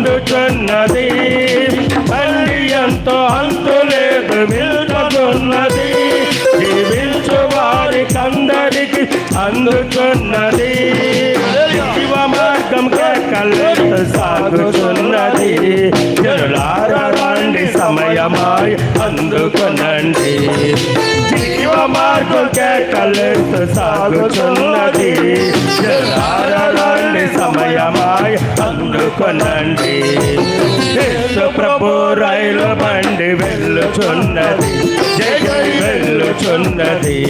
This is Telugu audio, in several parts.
అందుచున్నది. బండి ఎంతో అంతు లేదు వెళ్తున్నది. జీవించు వారికందరికి అందుచున్నది. జీవ మార్గం కేకలెత్తు సాగుచున్నది. జనులారా రండి సమయమాయ్ అందుకొనండి. జీవ మార్గం కేకలెత్తు సాగుచున్నది. జనులారా రండి సమయమాయ్ అందుకొనండి. యేసు ప్రభు రైలు బండి వెళ్ళుచున్నది. జయ జయ వెళ్ళుచున్నది.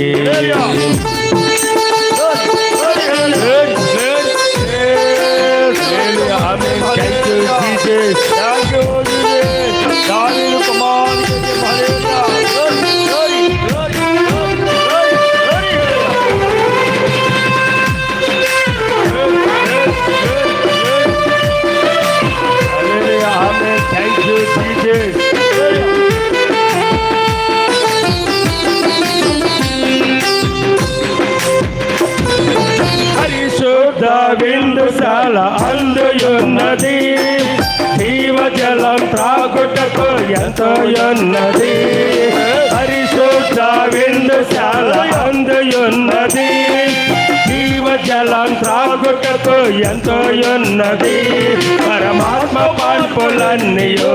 పరిశుద్ధ విందుశాల అందుయున్నది. జీవజలం త్రాగుటకు ఎంతో ఉన్నది. పరిశుద్ధ విందుశాల అందుయున్నది. జీవజలం త్రాగుటకు ఎంతో ఉన్నది. పరమాత్మ పాన్పులన్నీయో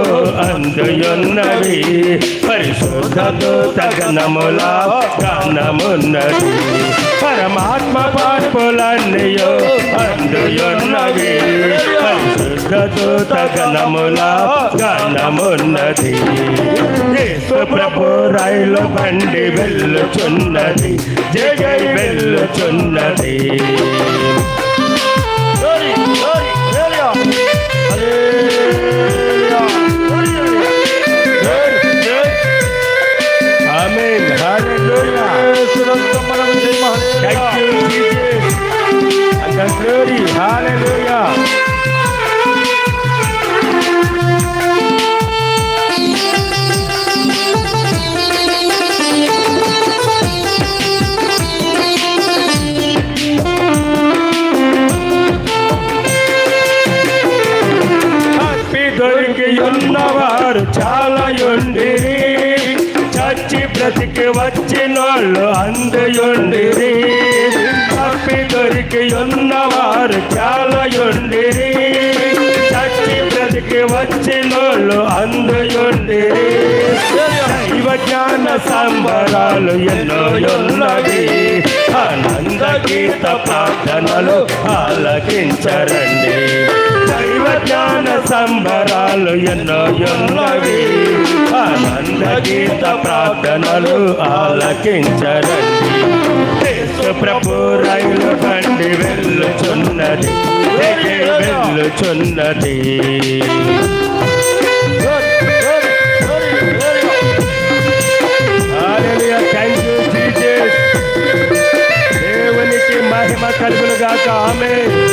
అందుయున్నవి. పరిశుద్ధతో తగనముల గానమున్నది. పరమాత్మ పాన్పులన్నీయో అందుయున్నవి. పరిశుద్ధతో తగనముల గానమున్నది. యేసు ప్రభు రైలు బండి వెళ్ళుచున్నది. జయ జయ వెళ్ళుచున్నది. Amen. Hallelujah. Thank you Jesus. And glory. Hallelujah. దొరికి ఉన్నవారు చాలా ఉండిరి. చచ్చి బ్రతికి వచ్చినోళ్ళు అందుయుండిరి. తప్పి దొరికి ఉన్నవారు చాలా ఉండిరి. చచ్చి బ్రతికి వచ్చినోళ్ళు అందుయుండిరి. దైవ జ్ఞాన సంబరాలు ఎన్నో ఉన్నవి. ఆనంద గీత ప్రార్థనలు ఆలకించరండి. దైవ జ్ఞాన సంబరాలు ఎన్నో ఉన్నవి. ఆనంద గీత ప్రార్థనలు ఆలకించరండి. యేసు ప్రభు రైలు బండి వెళ్ళుచున్నది. వెళ్ళుచున్నది. హల్లెలూయా. Thank you Jesus. దేవునికి మహిమ కలుగును గాక. ఆమేన్.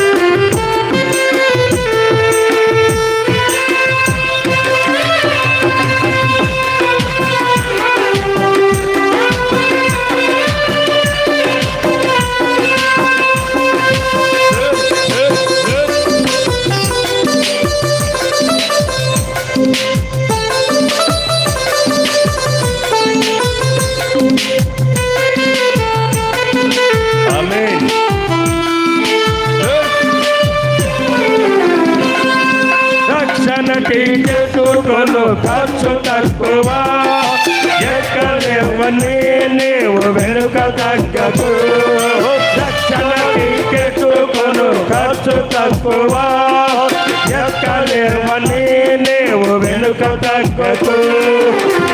చేసుకును ఖర్చు తక్కువ. ఎక్కడెవని నీవు వెనుక తగ్గకు. రక్షణ చేసుకును ఖర్చు తక్కువ. ఎక్కడెవని నీవు వెనుక తగ్గకు.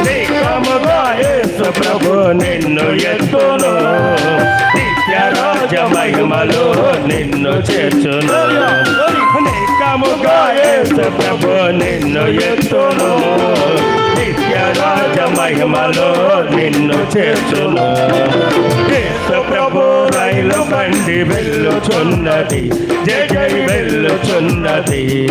నికముగా యేసు ప్రభు నిన్ను ఎత్తును. నిత్యరాజ మహిమలో నిన్ను చేర్చును. నికముగా యేసు ప్రభు నిన్ను ఎత్తును. నిత్యరాజ మహిమలో నిన్ను చేర్చును. యేసు ప్రభు రైలు బండి వెళ్ళుచున్నది. జయ జయ వెళ్ళుచున్నది.